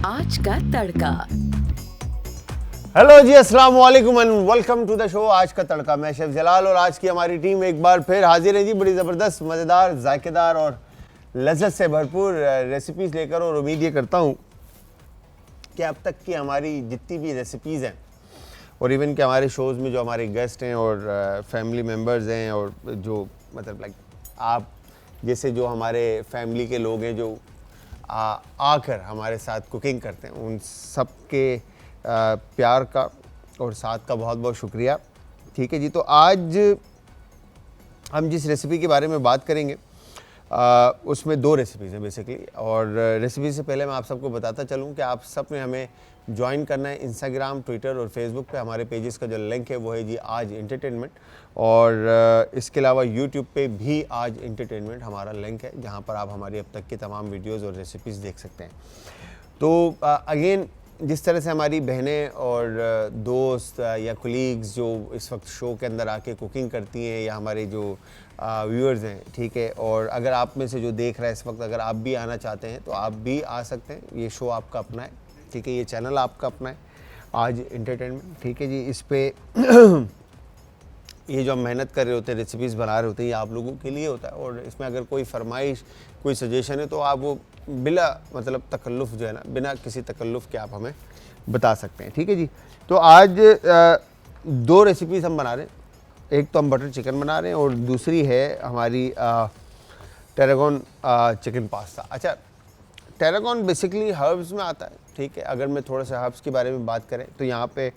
आज का तड़का। हेलो जी, अस्सलाम वालेकुम and welcome to the show आज का तड़का। मैं शेफ जलाल और आज की हमारी टीम एक बार फिर हाजिर है जी, बड़ी ज़बरदस्त, मज़ेदार, जायकेदार और लज्जत से भरपूर रेसिपीज़ लेकर। और उम्मीद ये करता हूँ कि अब तक की हमारी जितनी भी रेसिपीज़ हैं और इवन कि हमारे शोज़ में जो हमारे गेस्ट हैं और फैमिली मेम्बर्स हैं और जो मतलब लाइक आप जैसे जो हमारे फैमिली के लोग हैं जो आकर हमारे साथ कुकिंग करते हैं, उन सब के प्यार का और साथ का बहुत बहुत शुक्रिया। ठीक है जी, तो आज हम जिस रेसिपी के बारे में बात करेंगे उसमें दो रेसिपीज़ हैं बेसिकली। और रेसिपी से पहले मैं आप सबको बताता चलूँ कि आप सब ने हमें ज्वाइन करना है इंस्टाग्राम, ट्विटर और फेसबुक पे। हमारे पेजेस का जो लिंक है वो है जी आज एंटरटेनमेंट, और इसके अलावा यूट्यूब पे भी आज एंटरटेनमेंट हमारा लिंक है, जहाँ पर आप हमारी अब तक की तमाम वीडियोज़ और रेसिपीज़ देख सकते हैं। तो अगेन, जिस तरह से हमारी बहनें और दोस्त या कोलीग्स जो इस वक्त शो के अंदर आके कुकिंग करती हैं, या हमारे जो व्यूअर्स हैं, ठीक है, और अगर आप में से जो देख रहा है इस वक्त, अगर आप भी आना चाहते हैं तो आप भी आ सकते हैं। ये शो आपका अपना है, ठीक है, ये चैनल आपका अपना है आज एंटरटेनमेंट, ठीक है जी। इस पर ये जो हम मेहनत कर रहे होते हैं, रेसिपीज़ बना रहे होते हैं, ये आप लोगों के लिए होता है। और इसमें अगर कोई फरमाइश, कोई सजेशन है तो आप वो बिला मतलब तकल्लुफ़ जो है ना, बिना किसी तकल्लुफ़ के आप हमें बता सकते हैं, ठीक है जी। तो आज दो रेसिपीज़ हम बना रहे हैं। एक तो हम बटर चिकन बना रहे हैं और दूसरी है हमारी टेरागोन चिकन पास्ता। अच्छा, टेरागोन बेसिकली हर्ब्स में आता है, ठीक है। अगर मैं थोड़ा सा हर्ब्स के बारे में बात करें तो यहाँ पे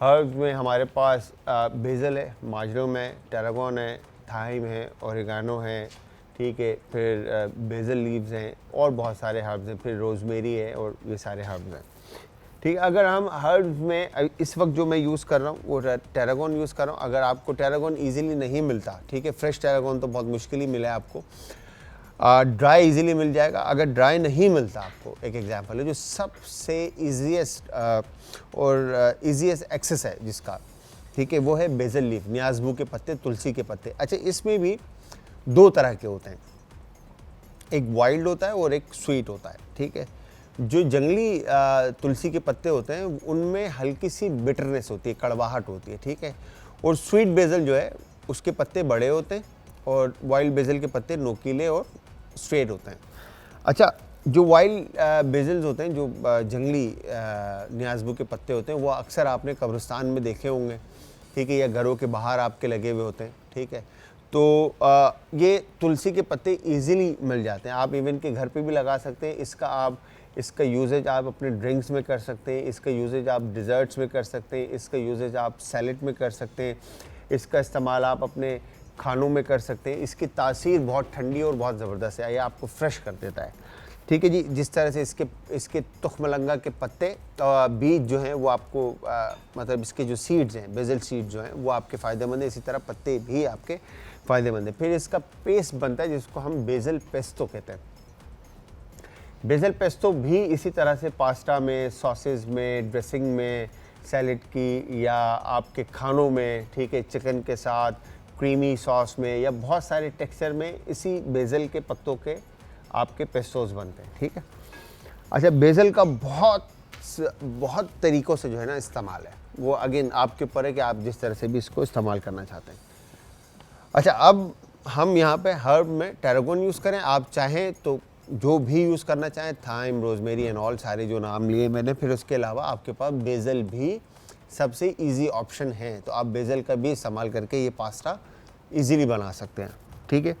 हर्ब्स में हमारे पास बेज़ल है, माजरूम है, टेरागोन है, थाइम है, ओरिगानो है, ठीक है, फिर बेज़ल लीव्स हैं और बहुत सारे हर्ब्स हैं, फिर रोज़मेरी है और ये सारे हर्ब्स हैं, ठीक है। अगर हम हर्ब्स में इस वक्त जो मैं यूज़ कर रहा हूँ वो टेरागोन यूज़ कर रहा हूँ। अगर आपको टेरागोन ईज़िली नहीं मिलता, ठीक है, फ्रेश टेरागोन तो बहुत मुश्किल ही मिला है आपको, ड्राई इजीली मिल जाएगा। अगर ड्राई नहीं मिलता आपको, एक एग्जांपल है जो सबसे ईजीएस्ट और ईजीएस्ट एक्सेस है जिसका, ठीक है, वो है बेज़ल लीफ, न्याज़बू के पत्ते, तुलसी के पत्ते। अच्छा, इसमें भी दो तरह के होते हैं, एक वाइल्ड होता है और एक स्वीट होता है, ठीक है। जो जंगली तुलसी के पत्ते होते हैं उनमें हल्की सी बिटरनेस होती है, कड़वाहट होती है, ठीक है। और स्वीट बेज़ल जो है उसके पत्ते बड़े होते हैं और वाइल्ड बेज़ल के पत्ते नोकीले और स्ट्रेट होते हैं। अच्छा, जो वाइल्ड बेज़ल्स होते हैं, जो जंगली न्याज़बू के पत्ते होते हैं, वो अक्सर आपने कब्रिस्तान में देखे होंगे, ठीक है, या घरों के बाहर आपके लगे हुए होते हैं, ठीक है। तो ये तुलसी के पत्ते इजीली मिल जाते हैं, आप इवन के घर पे भी लगा सकते हैं। इसका यूजेज आप अपने ड्रिंक्स में कर सकते हैं, इसका यूजेज आप डिज़र्ट्स में कर सकते हैं, इसका यूजेज आप सैलेड में कर सकते हैं, इसका इस्तेमाल आप अपने खानों में कर सकते हैं। इसकी तासीर बहुत ठंडी और बहुत ज़बरदस्त है, ये आपको फ्रेश कर देता है, ठीक है जी। जिस तरह से इसके तुखमलंगा के पत्ते बीज जो हैं वो आपको मतलब इसके जो सीड्स हैं, बेज़ल सीड जो हैं वो आपके फ़ायदेमंद है, इसी तरह पत्ते भी आपके फ़ायदेमंद है। फिर इसका पेस्ट बनता है जिसको हम बेज़ल पेस्टो कहते हैं। बेज़ल पेस्टो भी इसी तरह से पास्ता में, सॉसेज में, ड्रेसिंग में, सैलेड की या आपके खानों में, ठीक है, चिकन के साथ क्रीमी सॉस में या बहुत सारे टेक्सचर में इसी बेज़ल के पत्तों के आपके पेस्टोस बनते हैं, ठीक है। अच्छा, बेज़ल का बहुत तरीक़ों से जो है ना इस्तेमाल है, वो अगेन आपके ऊपर है कि आप जिस तरह से भी इसको इस्तेमाल करना चाहते हैं। अच्छा, अब हम यहाँ पे हर्ब में टेरागोन यूज़ करें, आप चाहें तो जो भी यूज़ करना चाहें, थाइम, रोज़मेरी एंड ऑल, सारे जो नाम लिए मैंने। फिर उसके अलावा आपके पास बेज़ल भी सबसे इजी ऑप्शन है, तो आप बेज़ल का भी इस्तेमाल करके ये पास्ता इजीली बना सकते हैं, ठीक है।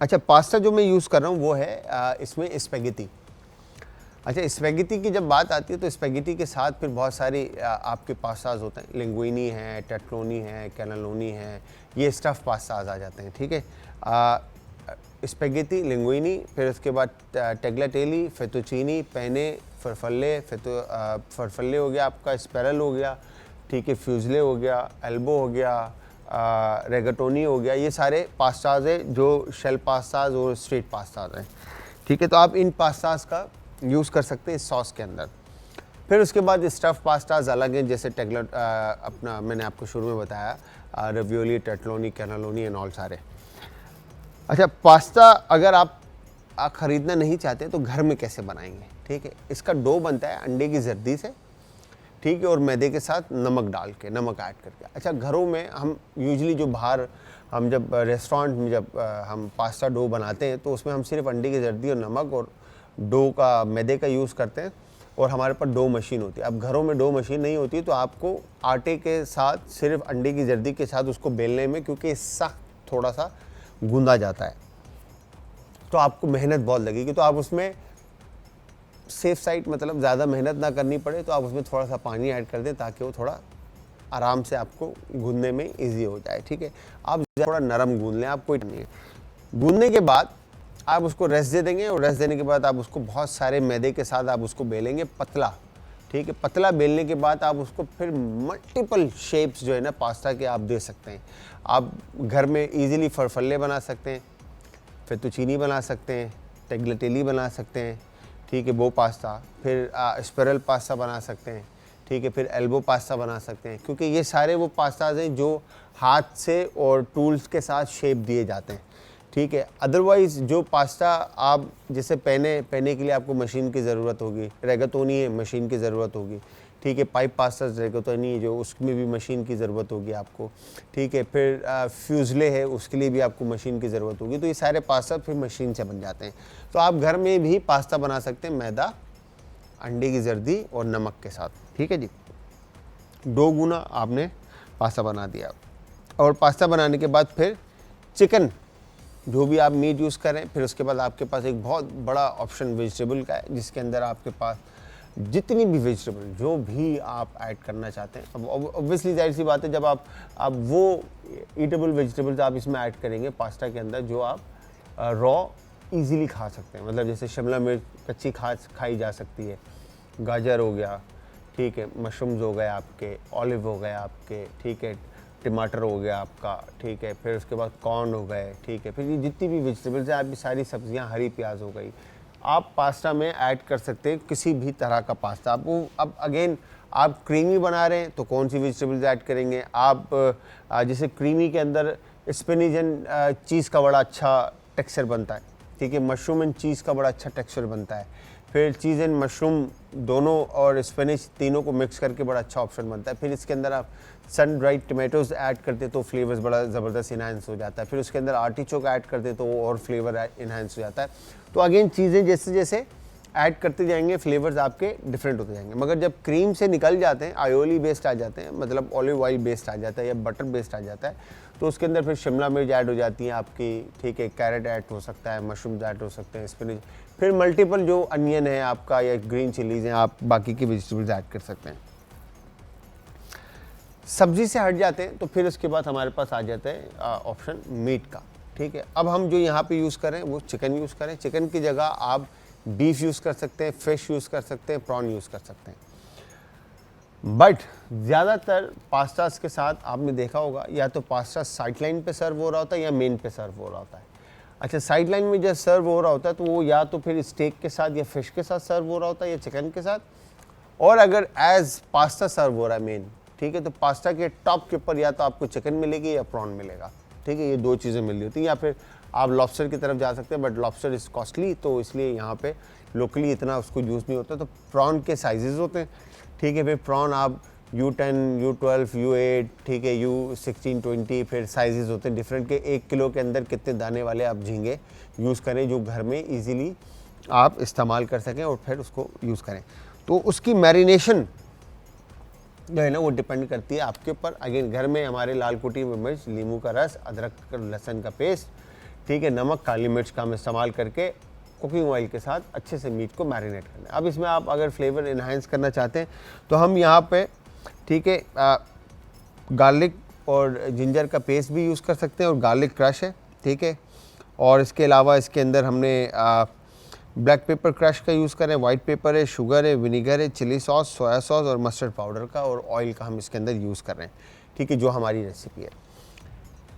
अच्छा, पास्ता जो मैं यूज़ कर रहा हूँ वो है इसमें स्पैगेटी। अच्छा, स्पैगेटी की जब बात आती है तो स्पैगेटी के साथ फिर बहुत सारी आपके पास्ताज होते हैं, लिंगुइनी है, टेट्रोनी है, कैनेलोनी है, ये स्टफ़ पास्ताज आ जाते हैं, ठीक है। स्पैगेटी, लिंगुइनी, फिर उसके बाद टेग्लाटेली, फेतुचीनी, पेने, फरफल्ले हो गया आपका, स्पैरल हो गया, ठीक है, फ्यूज़ले हो गया, एल्बो हो गया, रेगेटोनी हो गया। ये सारे पास्ताज हैं जो शेल पास्ताज और स्ट्रीट पास्ताज हैं, ठीक है। तो आप इन पास्ताज का यूज़ कर सकते हैं इस सॉस के अंदर। फिर उसके बाद स्टफ़ पास्ताज अलग हैं, जैसे अपना मैंने आपको शुरू में बताया, रवियोली, टेट्लोनी, कैनेलोनी एंड ऑल सारे। अच्छा, पास्ता अगर आप ख़रीदना नहीं चाहते तो घर में कैसे बनाएंगे, ठीक है। इसका डो बनता है अंडे की जर्दी से, ठीक है, और मैदे के साथ नमक डाल के, नमक ऐड करके। अच्छा, घरों में हम यूजुअली जो बाहर हम जब रेस्टोरेंट में जब हम पास्ता डो बनाते हैं तो उसमें हम सिर्फ अंडे की जर्दी और नमक और डो का मैदे का यूज़ करते हैं, और हमारे पास डो मशीन होती है। अब घरों में डो मशीन नहीं होती तो आपको आटे के साथ सिर्फ अंडे की जर्दी के साथ उसको बेलने में, क्योंकि सख्त थोड़ा सा गूंदा जाता है तो आपको मेहनत बहुत लगेगी, तो आप उसमें सेफ साइड, मतलब ज़्यादा मेहनत ना करनी पड़े तो आप उसमें थोड़ा सा पानी ऐड कर दें ताकि वो थोड़ा आराम से आपको गूंदने में इजी हो जाए, ठीक है। आप थोड़ा नरम गूंद लें, आप कोई नहीं है। गूंदने के बाद आप उसको रेस्ट दे देंगे, और रेस्ट देने के बाद आप उसको बहुत सारे मैदे के साथ आप उसको बेलेंगे पतला, ठीक है। पतला बेलने के बाद आप उसको फिर मल्टीपल शेप्स जो है ना पास्ता के आप दे सकते हैं। आप घर में इजीली फरफल्ले बना सकते हैं, फेतुचीनी बना सकते हैं, टेग्लिटेली बना सकते हैं, ठीक है, वो पास्ता, फिर स्पिरल पास्ता बना सकते हैं, ठीक है, फिर एल्बो पास्ता बना सकते हैं, क्योंकि ये सारे वो पास्ताज हैं जो हाथ से और टूल्स के साथ शेप दिए जाते हैं, ठीक है। अदरवाइज़ जो पास्ता आप जैसे पहने के लिए आपको मशीन की ज़रूरत होगी, रेगातोनी है मशीन की ज़रूरत होगी, ठीक है। पाइप पास्ता रेगातोनी है जो उसमें भी मशीन की ज़रूरत होगी आपको, ठीक है। फिर फ्यूज़ले है उसके लिए भी आपको मशीन की ज़रूरत होगी, तो ये सारे पास्ता फिर मशीन से बन जाते हैं। तो आप घर में भी पास्ता बना सकते हैं मैदा, अंडे की जर्दी और नमक के साथ, ठीक है जी। डो गुना आपने पास्ता बना दिया, और पास्ता बनाने के बाद फिर चिकन, जो भी आप मीट यूज़ करें, फिर उसके बाद आपके पास एक बहुत बड़ा ऑप्शन वेजिटेबल का है, जिसके अंदर आपके पास जितनी भी वेजिटेबल जो भी आप ऐड करना चाहते हैं। अब ऑब्वियसली जाहिर सी बात है, जब आप वो ईटेबल वेजिटेबल्स आप इसमें ऐड करेंगे पास्ता के अंदर जो आप रॉ इजीली खा सकते हैं, मतलब जैसे शिमला मिर्च कच्ची खाई जा सकती है, गाजर हो गया, ठीक है, मशरूम्स हो गए आपके, ऑलिव हो गए आपके, ठीक है, टमाटर हो गया आपका, ठीक है, फिर उसके बाद कॉर्न हो गए, ठीक है, फिर ये जितनी भी वेजिटेबल्स हैं आपकी सारी सब्जियां, हरी प्याज हो गई, आप पास्ता में ऐड कर सकते हैं किसी भी तरह का पास्ता। आपको अब अगेन आप क्रीमी बना रहे हैं तो कौन सी वेजिटेबल्स ऐड करेंगे आप, जैसे क्रीमी के अंदर स्पिनच एंड चीज़ का बड़ा अच्छा टेक्सचर बनता है, ठीक है, मशरूम एंड चीज़ का बड़ा अच्छा टेक्सचर बनता है, फिर चीज़ एंड मशरूम दोनों और स्पिनच तीनों को मिक्स करके बड़ा अच्छा ऑप्शन बनता है। फिर इसके अंदर आप सन ड्राइड टमाटोज़ ऐड करते तो फ्लेवर्स बड़ा ज़बरदस्त इन्हांस हो जाता है, फिर उसके अंदर आर्टिचोक ऐड करते तो वो और फ्लेवर इन्हांस हो जाता है। तो अगेन चीज़ें जैसे जैसे ऐड करते जाएंगे फ्लेवर्स आपके डिफरेंट होते जाएंगे, मगर जब क्रीम से निकल जाते हैं, आयोली बेस्ड आ जाते हैं, मतलब ऑलिव ऑयल बेस्ड आ जाता है या बटर बेस्ड आ जाता है, तो उसके अंदर फिर शिमला मिर्च ऐड हो जाती है आपकी, ठीक है, कैरेट ऐड हो सकता है, मशरूम ऐड हो सकते हैं, स्पिनच, फिर मल्टीपल जो अनियन है आपका या ग्रीन चिलीज़ हैं, आप बाकी की वेजिटेबल्स ऐड कर सकते हैं। सब्जी से हट जाते हैं तो फिर उसके बाद हमारे पास आ जाता है ऑप्शन मीट का, ठीक है। अब हम जो यहाँ पे यूज़ करें वो चिकन यूज़ करें, चिकन की जगह आप बीफ यूज़ कर सकते हैं, फिश यूज़ कर सकते हैं, प्रॉन यूज़ कर सकते हैं। बट ज़्यादातर पास्तास के साथ आपने देखा होगा या तो पास्ता साइड लाइन पे सर्व हो रहा होता है या मेन पे सर्व हो रहा होता है। अच्छा, साइड लाइन में जब सर्व हो रहा होता है तो वो या तो फिर स्टेक के साथ या फिश के साथ सर्व हो रहा होता है या चिकन के साथ, और अगर एज पास्ता सर्व हो रहा है मेन, ठीक है, तो पास्ता के टॉप के ऊपर या तो आपको चिकन मिलेगी या प्रॉन मिलेगा, ठीक है, ये दो चीज़ें मिल रही होती हैं। या फिर आप लॉबस्टर की तरफ जा सकते हैं, बट लॉबस्टर इज़ कॉस्टली, तो इसलिए यहाँ पे लोकली इतना उसको यूज़ नहीं होता, तो प्रॉन के साइजेस होते हैं, ठीक है। फिर प्रॉन आप U10, U12, U8, ठीक है, U16, 20 फिर साइजेस होते हैं डिफरेंट के। 1 किलो के अंदर कितने दाने वाले आप झींगे यूज़ करें जो घर में इजीली आप इस्तेमाल कर सकें और फिर उसको यूज़ करें। तो उसकी मैरिनेशन जो है ना वो डिपेंड करती है आपके ऊपर। अगेन घर में हमारे लाल कुटी में मिर्च, नींबू का रस, अदरक लहसुन का पेस्ट, ठीक है, नमक, काली मिर्च का हम इस्तेमाल करके कुकिंग ऑयल के साथ अच्छे से मीट को मैरिनेट करना है। अब इसमें आप अगर फ्लेवर इन्हांस करना चाहते हैं तो हम यहाँ पे, ठीक है, गार्लिक और जिंजर का पेस्ट भी यूज़ कर सकते हैं और गार्लिक क्रश है, ठीक है, और इसके अलावा इसके अंदर हमने ब्लैक पेपर क्रश का यूज़ करें, वाइट पेपर है, शुगर है, विनीगर है, चिली सॉस, सोया सॉस और मस्टर्ड पाउडर का और ऑयल का हम इसके अंदर यूज़ कर रहे हैं, ठीक है, जो हमारी रेसिपी है।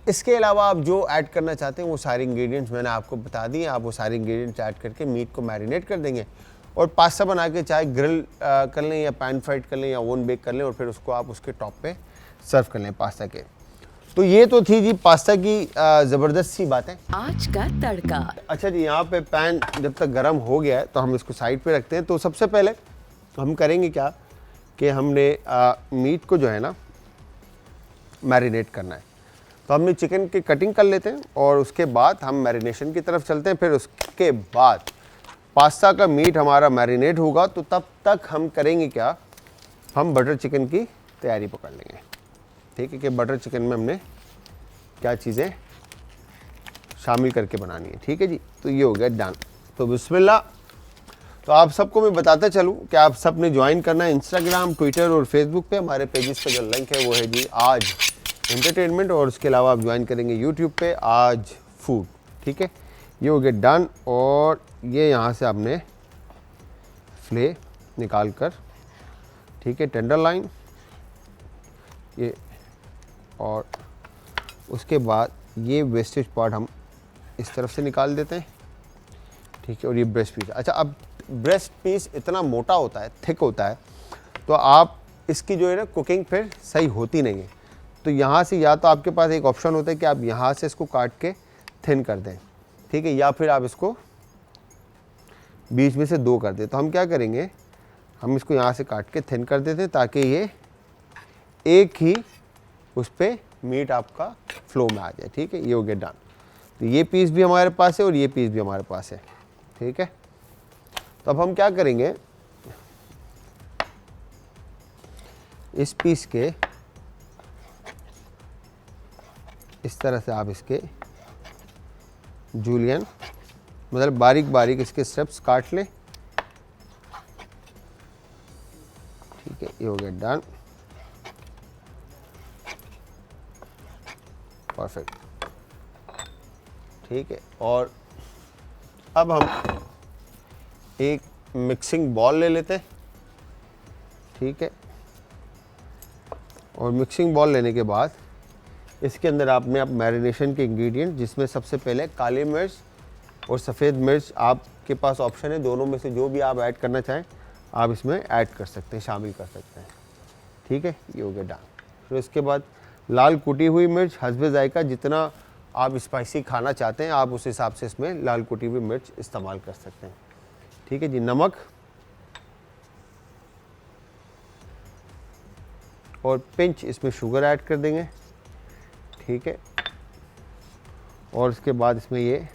इसके अलावा आप जो ऐड करना चाहते हैं वो सारे इंग्रेडिएंट्स मैंने आपको बता दिए, आप वो सारे इंग्रेडिएंट्स ऐड करके मीट को मैरिनेट कर देंगे और पास्ता बना के चाहे ग्रिल कर लें या पैन फ्राइड कर लें या ओवन बेक कर लें और फिर उसको आप उसके टॉप पे सर्व कर लें पास्ता के। तो ये तो थी जी पास्ता की ज़बरदस्त सी बातें। आज का तड़का। अच्छा जी, यहाँ पे पैन जब तक गर्म हो गया है तो हम इसको साइड पे रखते हैं। तो सबसे पहले हम करेंगे क्या कि हमने मीट को जो है ना मैरिनेट करना है। तो हमने चिकन की कटिंग कर लेते हैं और उसके बाद हम मैरिनेशन की तरफ चलते हैं। फिर उसके बाद पास्ता का मीट हमारा मैरिनेट होगा, तो तब तक हम करेंगे क्या, हम बटर चिकन की तैयारी पकड़ लेंगे। ठीक है कि बटर चिकन में हमने क्या चीज़ें शामिल करके बनानी है। ठीक है जी, तो ये हो गया डन। तो बिस्मिल्लाह। तो आप सबको मैं बताता चलूँ कि आप सब ने ज्वाइन करना है इंस्टाग्राम, ट्विटर और फेसबुक पे। हमारे पेजेस पे जो लिंक है वो है जी आज एंटरटेनमेंट, और उसके अलावा आप ज्वाइन करेंगे यूट्यूब पे आज फूड। ठीक है, ये हो गया डन। और ये यहाँ से आपने फ्ले निकाल कर, ठीक है, टेंडर लाइन ये, और उसके बाद ये वेस्टेज पार्ट हम इस तरफ से निकाल देते हैं। ठीक है, और ये ब्रेस्ट पीस। अच्छा, अब ब्रेस्ट पीस इतना मोटा होता है, थिक होता है, तो आप इसकी जो है ना कुकिंग फिर सही होती नहीं है। तो यहाँ से या तो आपके पास एक ऑप्शन होता है कि आप यहाँ से इसको काट के थिन कर दें, ठीक है, या फिर आप इसको बीच में से दो कर दें। तो हम क्या करेंगे, हम इसको यहाँ से काट के थिन कर देते हैं ताकि ये एक ही उस पर मीट आपका फ्लो में आ जाए। ठीक है, ये हो गया डन। तो ये पीस भी हमारे पास है और ये पीस भी हमारे पास है। ठीक है, तो अब हम क्या करेंगे, इस पीस के इस तरह से आप इसके जूलियन मतलब बारीक बारीक इसके स्टेप्स काट लें। ठीक है, ये हो गया डन, परफेक्ट। ठीक है, और अब हम एक मिक्सिंग बॉल ले लेते हैं। ठीक है, और मिक्सिंग बॉल लेने के बाद इसके अंदर आपने आप मैरिनेशन के इंग्रेडिएंट, जिसमें सबसे पहले काली मिर्च और सफ़ेद मिर्च, आपके पास ऑप्शन है, दोनों में से जो भी आप ऐड करना चाहें आप इसमें ऐड कर सकते हैं, शामिल कर सकते हैं। ठीक है, ये हो गया डन। फिर उसके बाद लाल कुटी हुई मिर्च हस्बे जायका, जितना आप स्पाइसी खाना चाहते हैं आप उस हिसाब से इसमें लाल कुटी हुई मिर्च इस्तेमाल कर सकते हैं। ठीक है जी, नमक और पिंच इसमें शुगर ऐड कर देंगे। ठीक है, और उसके बाद इसमें ये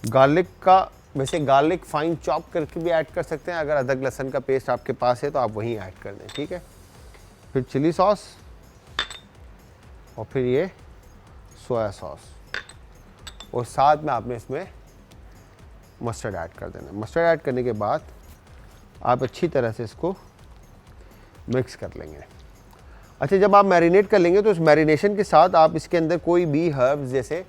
गार्लिक का, वैसे गार्लिक फाइन चॉप करके भी ऐड कर सकते हैं, अगर अदरक लहसुन का पेस्ट आपके पास है तो आप वहीं ऐड कर दें। ठीक है, फिर चिली सॉस और फिर ये सोया सॉस, और साथ में आपने इसमें मस्टर्ड ऐड कर देना। मस्टर्ड ऐड करने के बाद आप अच्छी तरह से इसको मिक्स कर लेंगे। अच्छा, जब आप मैरिनेट कर लेंगे तो उस मैरिनेशन के साथ आप इसके अंदर कोई भी हर्ब्स, जैसे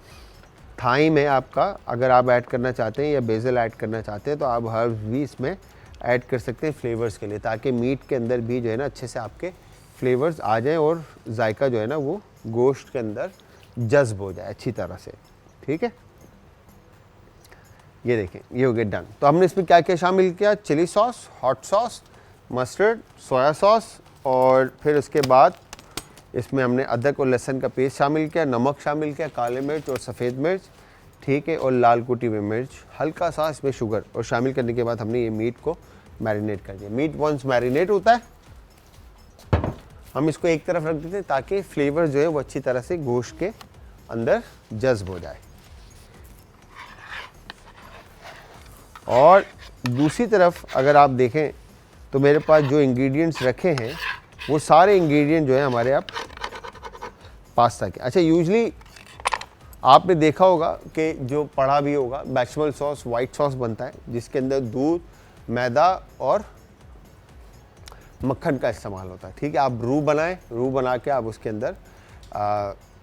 थाइम है आपका, अगर आप ऐड करना चाहते हैं, या बेसल ऐड करना चाहते हैं तो आप हर्ब्स भी इसमें ऐड कर सकते हैं फ्लेवर्स के लिए, ताकि मीट के अंदर भी जो है ना अच्छे से आपके फ्लेवर्स आ जाएं और जायका जो है ना वो गोश्त के अंदर जज्ब हो जाए अच्छी तरह से। ठीक है, ये देखें, ये हो गया डन। तो हमने इसमें क्या क्या शामिल किया, chilli sauce, hot sauce, mustard, soya sauce, और फिर उसके बाद इसमें हमने अदरक और लहसुन का पेस्ट शामिल किया, नमक शामिल किया, काले मिर्च और सफ़ेद मिर्च, ठीक है, और लाल कुटी हुई मिर्च, हल्का सा इसमें शुगर, और शामिल करने के बाद हमने ये मीट को मैरिनेट कर दिया। मीट वंस मैरिनेट होता है हम इसको एक तरफ रख देते हैं ताकि फ्लेवर जो है वो अच्छी तरह से गोश्त के अंदर जज्ब हो जाए। और दूसरी तरफ अगर आप देखें तो मेरे पास जो इंग्रेडिएंट्स रखे हैं वो सारे इंग्रेडिएंट जो है हमारे आप पास्ता के। अच्छा, यूजुअली आपने देखा होगा कि जो पढ़ा भी होगा, बेचमेल सॉस, वाइट सॉस बनता है जिसके अंदर दूध, मैदा और मक्खन का इस्तेमाल होता है। ठीक है, आप रू बनाएं, रू बना के आप उसके अंदर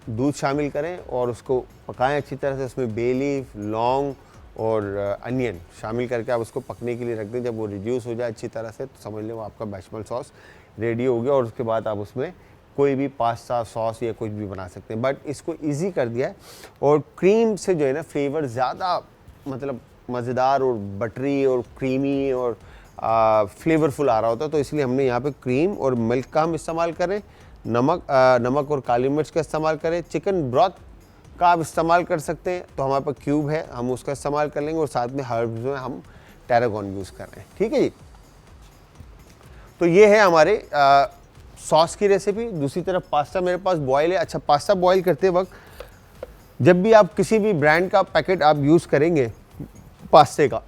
दूध शामिल करें और उसको पकाएं अच्छी तरह से। उसमें बे लीफ, लौंग और अनियन शामिल करके आप उसको पकने के लिए रख दें। जब वो रिड्यूस हो जाए अच्छी तरह से तो समझ लें वो आपका बेचमेल सॉस रेडी हो गया, और उसके बाद आप उसमें कोई भी पास्ता सॉस या कुछ भी बना सकते हैं। बट इसको इजी कर दिया है, और क्रीम से जो है ना फ्लेवर ज़्यादा मतलब मज़ेदार और बटरी और क्रीमी और फ्लेवरफुल आ रहा होता है, तो इसलिए हमने यहाँ पे क्रीम और मिल्क का हम इस्तेमाल करें। नमक और काली मिर्च का इस्तेमाल करें। चिकन ब्रॉथ का आप इस्तेमाल कर सकते हैं, तो हमारे पास क्यूब है, हम उसका इस्तेमाल कर लेंगे। और साथ में हर्ब्स में हम टैरागोन यूज़ कर रहे हैं, ठीक है जी। तो ये है हमारे सॉस की रेसिपी। दूसरी तरफ पास्ता मेरे पास बॉयल है। अच्छा, पास्ता बॉयल करते वक्त जब भी आप किसी भी ब्रांड का पैकेट आप यूज़ करेंगे पास्ते का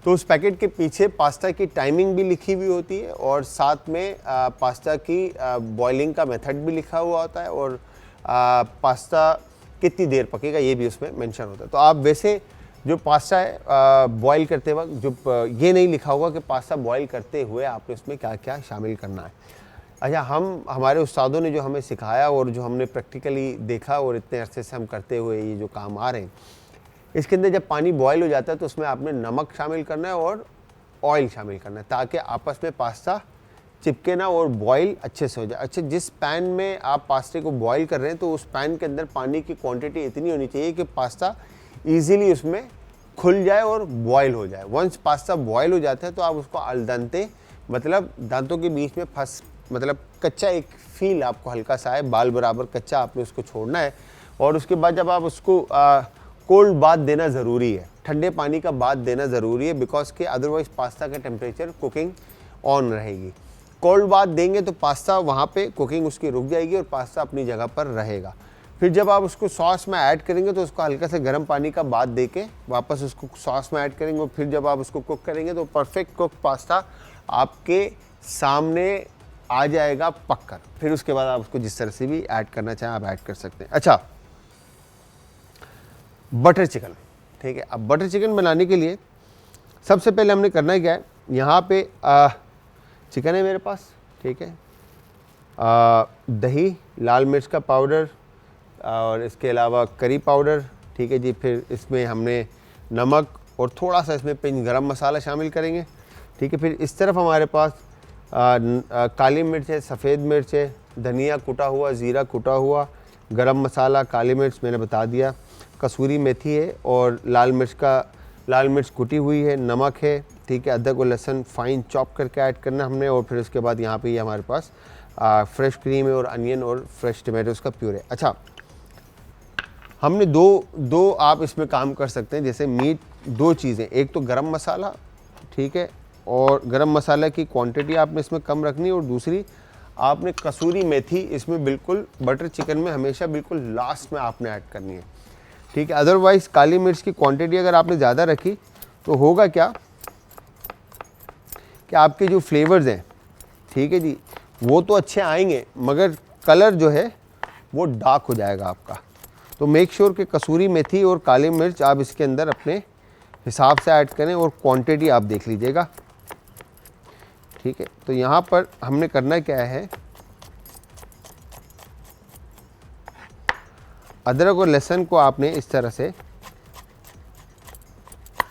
तो उस पैकेट के पीछे पास्ता की टाइमिंग भी लिखी हुई होती है और साथ में पास्ता की बॉइलिंग का मेथड भी लिखा हुआ होता है और पास्ता कितनी देर पकेगा ये भी उसमें मेंशन होता है। तो आप वैसे जो पास्ता है बॉईल करते वक्त जो ये नहीं लिखा होगा कि पास्ता बॉईल करते हुए आपने उसमें क्या क्या शामिल करना है। अच्छा, हमारे उस्तादों ने जो हमें सिखाया और जो हमने प्रैक्टिकली देखा और इतने अरसे से हम करते हुए ये जो काम आ रहे हैं, इसके अंदर जब पानी बॉईल हो जाता है तो उसमें आपने नमक शामिल करना है और ऑयल शामिल करना है ताकि आपस में पास्ता चिपके ना और बॉईल अच्छे से हो जाए। अच्छा, जिस पैन में आप पास्ते को बॉईल कर रहे हैं तो उस पैन के अंदर पानी की क्वांटिटी इतनी होनी चाहिए कि पास्ता ईजिली उसमें खुल जाए और बॉईल हो जाए। वंस पास्ता बॉईल हो जाता है तो आप उसको अल दंते, मतलब दांतों के बीच में मतलब कच्चा एक फील आपको हल्का सा है, बाल बराबर कच्चा आपने उसको छोड़ना है। और उसके बाद जब आप उसको कोल्ड बाथ देना ज़रूरी है, ठंडे पानी का बाथ देना ज़रूरी है, बिकॉज के अदरवाइज़ पास्ता का टेम्परेचर कुकिंग ऑन रहेगी। कोल्ड बाथ देंगे तो पास्ता वहाँ पे कुकिंग उसकी रुक जाएगी और पास्ता अपनी जगह पर रहेगा। फिर जब आप उसको सॉस में ऐड करेंगे तो उसको हल्का से गर्म पानी का बाथ दे के वापस उसको सॉस में ऐड करेंगे और फिर जब आप उसको कुक करेंगे तो परफेक्ट कुक पास्ता आपके सामने आ जाएगा पककर। फिर उसके बाद आप उसको जिस तरह से भी ऐड करना चाहें आप ऐड कर सकते हैं। अच्छा, बटर चिकन, ठीक है। अब बटर चिकन बनाने के लिए सबसे पहले हमने करना क्या है, यहाँ पे चिकन है मेरे पास, ठीक है, दही, लाल मिर्च का पाउडर और इसके अलावा करी पाउडर, ठीक है जी। फिर इसमें हमने नमक और थोड़ा सा इसमें पिंच गरम मसाला शामिल करेंगे, ठीक है। फिर इस तरफ हमारे पास काली मिर्च है, सफ़ेद मिर्च है, धनिया कुटा हुआ, ज़ीरा कुटा हुआ, गरम मसाला, काली मिर्च मैंने बता दिया, कसूरी मेथी है और लाल मिर्च कुटी हुई है, नमक है, ठीक है। अदरक और लहसुन फाइन चॉप करके ऐड करना हमने। और फिर उसके बाद यहाँ पे ये हमारे पास फ्रेश क्रीम है और अनियन और फ्रेश टमाटोज का प्यूरे। अच्छा, हमने दो आप इसमें काम कर सकते हैं, जैसे मीट, दो चीज़ें, एक तो गरम मसाला, ठीक है, और गरम मसाला की क्वांटिटी आपने इसमें कम रखनी है और दूसरी आपने कसूरी मेथी इसमें बिल्कुल बटर चिकन में हमेशा बिल्कुल लास्ट में आपने ऐड करनी है, ठीक है। अदरवाइज़ काली मिर्च की क्वांटिटी अगर आपने ज़्यादा रखी तो होगा क्या कि आपके जो फ्लेवर्स हैं, ठीक है जी, वो तो अच्छे आएंगे मगर कलर जो है वो डार्क हो जाएगा आपका। तो मेक श्योर कि कसूरी मेथी और काली मिर्च आप इसके अंदर अपने हिसाब से ऐड करें और क्वांटिटी आप देख लीजिएगा, ठीक है। तो यहाँ पर हमने करना क्या है, अदरक और लहसुन को आपने इस तरह से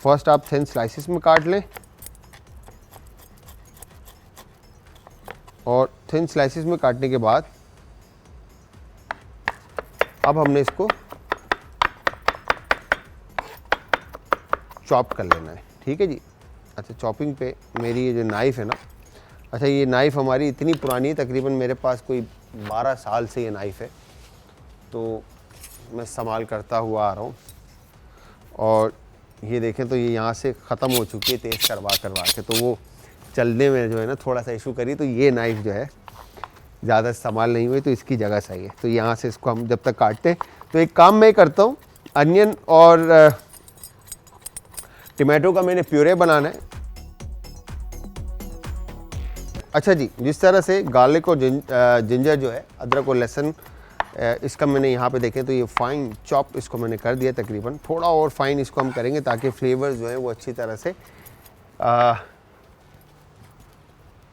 फर्स्ट आप थिन स्लाइसिस में काट लें और थिन स्लाइसिस में काटने के बाद अब हमने इसको चॉप कर लेना है, ठीक है जी। अच्छा, चॉपिंग पे मेरी ये जो नाइफ़ है ना, अच्छा ये नाइफ़ हमारी इतनी पुरानी है, तकरीबन मेरे पास कोई 12 साल से ये नाइफ़ है, तो मैं इस्तेमाल करता हुआ आ रहा हूँ। और ये देखें तो ये यहाँ से ख़त्म हो चुकी है तेज़ करवा के, तो वो चलने में जो है ना थोड़ा सा इशू करी, तो ये नाइफ़ जो है ज़्यादा इस्तेमाल नहीं हुई तो इसकी जगह सही है। तो यहाँ से इसको हम जब तक काटते हैं तो एक काम मैं करता हूँ, अनियन और टमाटो का मैंने प्यूरे बनाना है। अच्छा जी, जिस तरह से गार्लिक और जिंजर जो है, अदरक और लहसुन, इसका मैंने यहाँ पे देखें तो ये फाइन चॉप इसको मैंने कर दिया, तकरीबन थोड़ा और फाइन इसको हम करेंगे ताकि फ्लेवर्स जो है वो अच्छी तरह से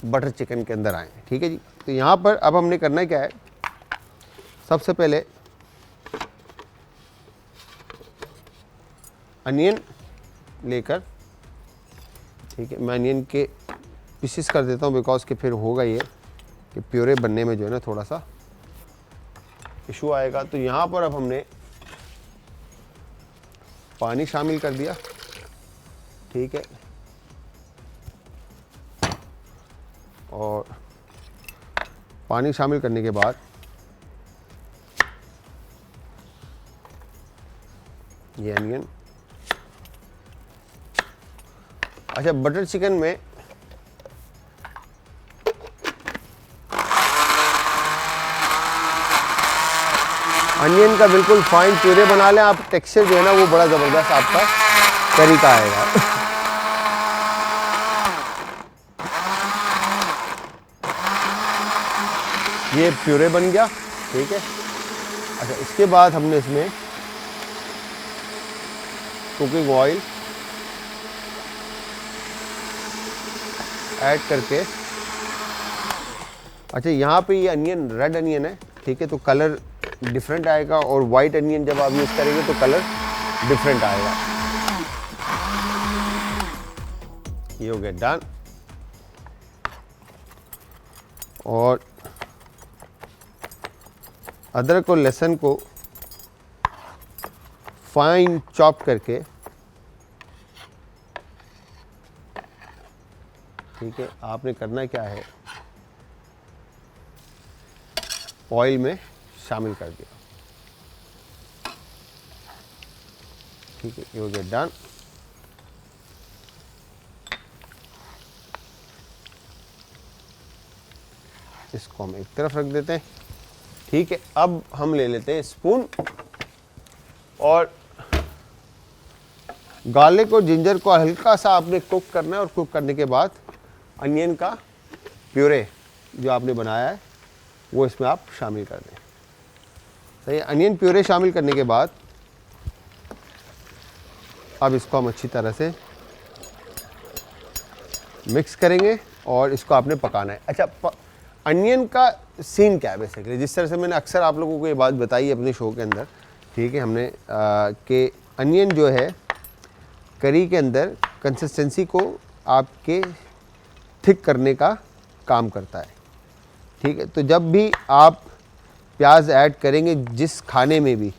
बटर चिकन के अंदर आए, ठीक है जी। तो यहाँ पर अब हमने करना क्या है, सबसे पहले अनियन लेकर, ठीक है, मैं अनियन के पीसेस कर देता हूँ बिकॉज के फिर होगा ये कि प्यूरे बनने में जो है ना थोड़ा सा इशू आएगा। तो यहाँ पर अब हमने पानी शामिल कर दिया, ठीक है, और पानी शामिल करने के बाद ये अनियन, अच्छा बटर चिकन में अनियन का बिल्कुल फाइन प्यूरे बना लें आप, टेक्सचर जो है ना वो बड़ा ज़बरदस्त आपका करी का आएगा। ये प्यूरे बन गया, ठीक है। अच्छा इसके बाद हमने इसमें कुकिंग ऑयल ऐड करके, अच्छा यहाँ पे ये अनियन रेड अनियन है, ठीक है, तो कलर डिफरेंट आएगा, और वाइट अनियन जब आप यूज़ करेंगे तो कलर डिफरेंट आएगा। ये हो गया डन। और अदरक और लहसुन को फाइन चॉप करके, ठीक है, आपने करना क्या है, ऑयल में शामिल कर दिया, ठीक है, ये हो गया डन। इसको हम एक तरफ रख देते हैं, ठीक है। अब हम ले लेते हैं स्पून और गार्लिक और जिंजर को हल्का सा आपने कुक करना है, और कुक करने के बाद अनियन का प्यूरे जो आपने बनाया है वो इसमें आप शामिल कर दें। सही, अनियन प्यूरे शामिल करने के बाद अब इसको हम अच्छी तरह से मिक्स करेंगे और इसको आपने पकाना है। अच्छा अनियन का सीन क्या है बेसिकली, जिस तरह से मैंने अक्सर आप लोगों को ये बात बताई है अपने शो के अंदर, ठीक है, हमने कि अनियन जो है करी के अंदर कंसिस्टेंसी को आपके थिक करने का काम करता है, ठीक है। तो जब भी आप प्याज ऐड करेंगे जिस खाने में भी,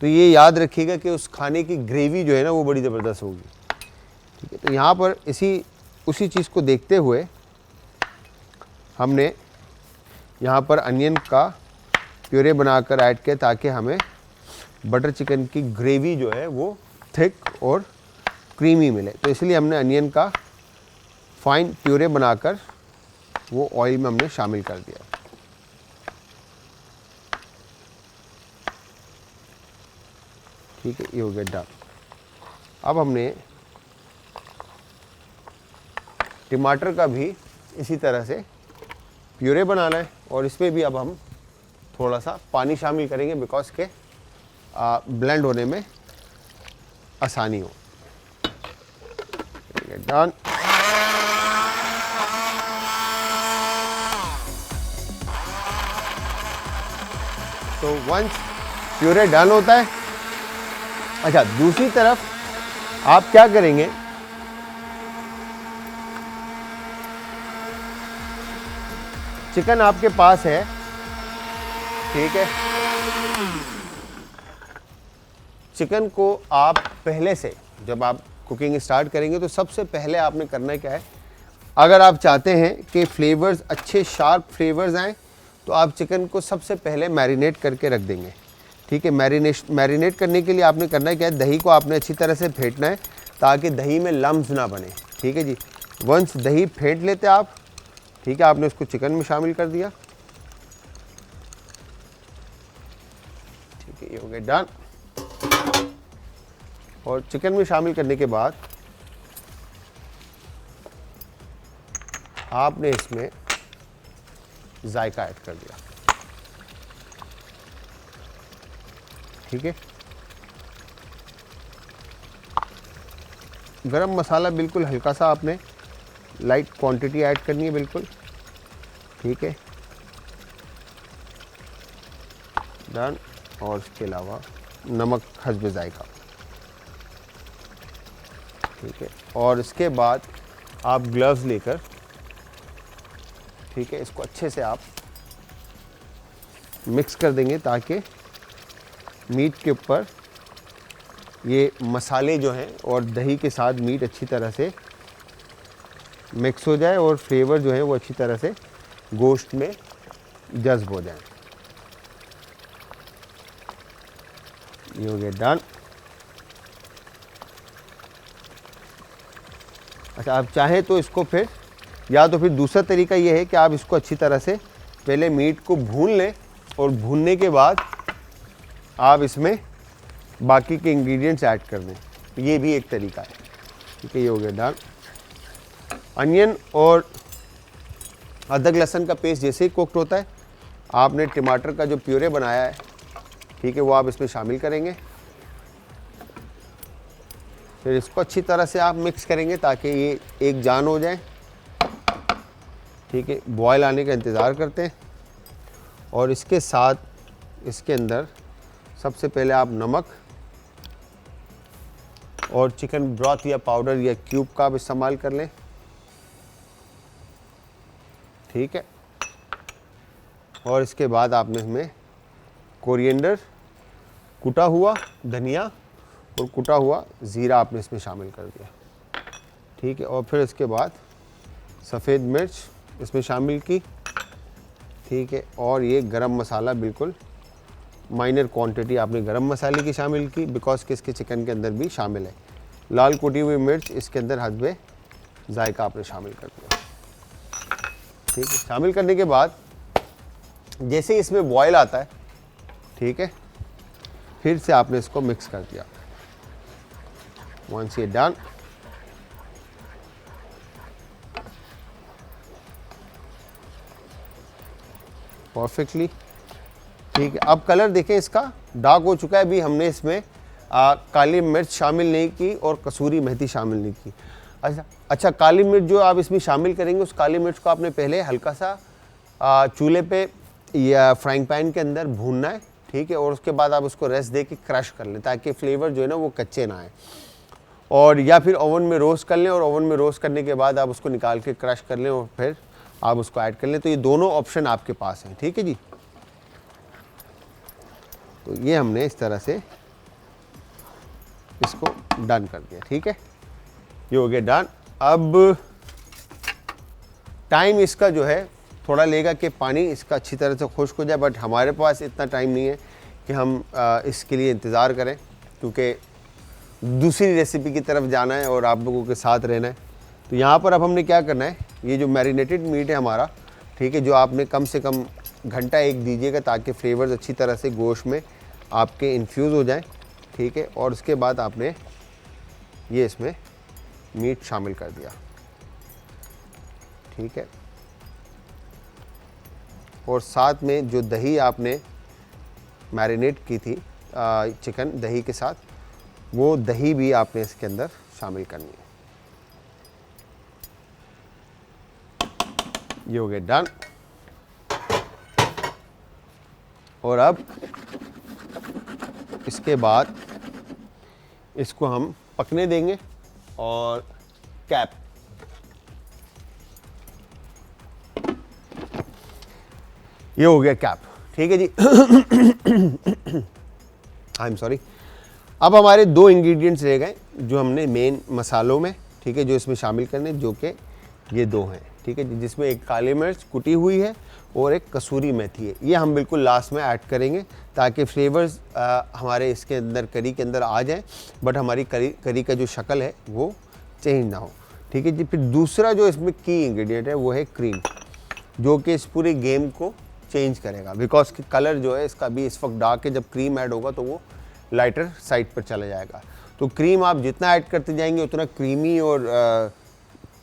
तो ये याद रखिएगा कि उस खाने की ग्रेवी जो है ना वो बड़ी ज़बरदस्त होगी, ठीक है। तो यहाँ पर उसी चीज़ को देखते हुए हमने यहाँ पर अनियन का प्यूरे बनाकर ऐड किया ताकि हमें बटर चिकन की ग्रेवी जो है वो थिक और क्रीमी मिले। तो इसलिए हमने अनियन का फाइन प्यूरे बनाकर वो ऑयल में हमने शामिल कर दिया, ठीक है, ये हो गया डन। अब हमने टमाटर का भी इसी तरह से प्यूरे बनाना है, और इसमें भी अब हम थोड़ा सा पानी शामिल करेंगे बिकॉज के ब्लेंड होने में आसानी हो। डन। तो वंस प्यूरे डन होता है, अच्छा दूसरी तरफ आप क्या करेंगे, चिकन आपके पास है, ठीक है, चिकन को आप पहले से जब आप कुकिंग स्टार्ट करेंगे तो सबसे पहले आपने करना क्या है, अगर आप चाहते हैं कि फ्लेवर्स अच्छे शार्प फ्लेवर्स आएँ तो आप चिकन को सबसे पहले मैरिनेट करके रख देंगे, ठीक है। मैरिनेट करने के लिए आपने करना क्या है, दही को आपने अच्छी तरह से फेंटना है ताकि दही में लम्स ना बने, ठीक है जी। वंस दही फेंट लेते आप, ठीक है, आपने उसको चिकन में शामिल कर दिया, ठीक है, ये हो गया डन। और चिकन में शामिल करने के बाद आपने इसमें जायका ऐड कर दिया, ठीक है। गरम मसाला बिल्कुल हल्का सा आपने लाइट क्वांटिटी ऐड करनी है बिल्कुल, ठीक है, डन। और इसके अलावा नमक हस्बे जायका, ठीक है। और इसके बाद आप ग्लव्स लेकर, ठीक है, इसको अच्छे से आप मिक्स कर देंगे ताकि मीट के ऊपर ये मसाले जो हैं और दही के साथ मीट अच्छी तरह से मिक्स हो जाए और फ्लेवर जो है वो अच्छी तरह से गोश्त में जज्ब हो जाए। ये हो गया डन। अच्छा, आप चाहें तो इसको फिर या तो फिर दूसरा तरीका ये है कि आप इसको अच्छी तरह से पहले मीट को भून लें और भूनने के बाद आप इसमें बाकी के इंग्रेडिएंट्स ऐड कर दें। ये भी एक तरीका है। ठीक है, ये हो गया डन। अनियन और अदरक लहसुन का पेस्ट जैसे ही कुक्ड होता है, आपने टमाटर का जो प्यूरे बनाया है, ठीक है, वो आप इसमें शामिल करेंगे। फिर इसको अच्छी तरह से आप मिक्स करेंगे ताकि ये एक जान हो जाए। ठीक है, बॉयल आने का इंतज़ार करते हैं और इसके साथ इसके अंदर सबसे पहले आप नमक और चिकन ब्रॉथ या पाउडर या क्यूब का आप इस्तेमाल कर लें। ठीक है, और इसके बाद आपने इसमें कोरिएंडर, कुटा हुआ धनिया और कुटा हुआ ज़ीरा आपने इसमें शामिल कर दिया। ठीक है, और फिर इसके बाद सफ़ेद मिर्च इसमें शामिल की। ठीक है, और ये गरम मसाला बिल्कुल माइनर क्वांटिटी आपने गरम मसाले की शामिल की, बिकॉज कि इसके चिकन के अंदर भी शामिल है। लाल कुटी हुई मिर्च इसके अंदर हस्बे जायका आपने शामिल कर दिया। ठीक है, शामिल करने के बाद जैसे ही इसमें बॉयल आता है, ठीक है, फिर से आपने इसको मिक्स कर दिया। वंस ये डन, परफेक्टली। ठीक है, अब कलर देखें इसका डार्क हो चुका है। अभी हमने इसमें काली मिर्च शामिल नहीं की और कसूरी मेथी शामिल नहीं की। अच्छा, काली मिर्च जो आप इसमें शामिल करेंगे, उस काली मिर्च को आपने पहले हल्का सा चूल्हे पे या फ्राइंग पैन के अंदर भूनना है। ठीक है, और उसके बाद आप उसको रेस्ट दे के क्रश कर लें ताकि फ्लेवर जो है ना वो कच्चे ना आए। और या फिर ओवन में रोस्ट कर लें और ओवन में रोस्ट करने के बाद आप उसको निकाल के क्रश कर लें और फिर आप उसको ऐड कर लें। तो ये दोनों ऑप्शन आपके पास हैं। ठीक है जी, तो ये हमने इस तरह से इसको डन कर दिया। ठीक है, ये हो गया डन। अब टाइम इसका जो है थोड़ा लेगा कि पानी इसका अच्छी तरह से खुश्क हो जाए, बट हमारे पास इतना टाइम नहीं है कि हम इसके लिए इंतज़ार करें, क्योंकि दूसरी रेसिपी की तरफ जाना है और आप लोगों के साथ रहना है। तो यहाँ पर अब हमने क्या करना है, ये जो मैरिनेटेड मीट है हमारा, ठीक है, जो आपने कम से कम घंटा एक दीजिएगा ताकि फ्लेवर्स अच्छी तरह से गोश्त में आपके इन्फ्यूज़ हो जाएं। ठीक है, और उसके बाद आपने ये इसमें मीट शामिल कर दिया। ठीक है, और साथ में जो दही आपने मैरिनेट की थी चिकन दही के साथ, वो दही भी आपने इसके अंदर शामिल करनी है। ये हो गया डन। और अब इसके बाद इसको हम पकने देंगे और कैप, ये हो गया कैप। ठीक है जी, आई एम सॉरी। अब हमारे दो इंग्रेडिएंट्स रह गए जो हमने मेन मसालों में, ठीक है, जो इसमें शामिल करने, जो कि ये दो हैं। ठीक है जी, जिसमें एक काली मिर्च कुटी हुई है और एक कसूरी मेथी है। ये हम बिल्कुल लास्ट में ऐड करेंगे ताकि फ्लेवर्स हमारे इसके अंदर करी के अंदर आ जाए, बट हमारी करी का जो शक्ल है वो चेंज ना हो। ठीक है जी, फिर दूसरा जो इसमें की इंग्रेडिएंट है वो है क्रीम, जो कि इस पूरे गेम को चेंज करेगा, बिकॉज कि कलर जो है इसका भी इस वक्त डार्क है। जब क्रीम ऐड होगा तो वो लाइटर साइड पर चला जाएगा। तो क्रीम आप जितना ऐड करते जाएंगे उतना क्रीमी और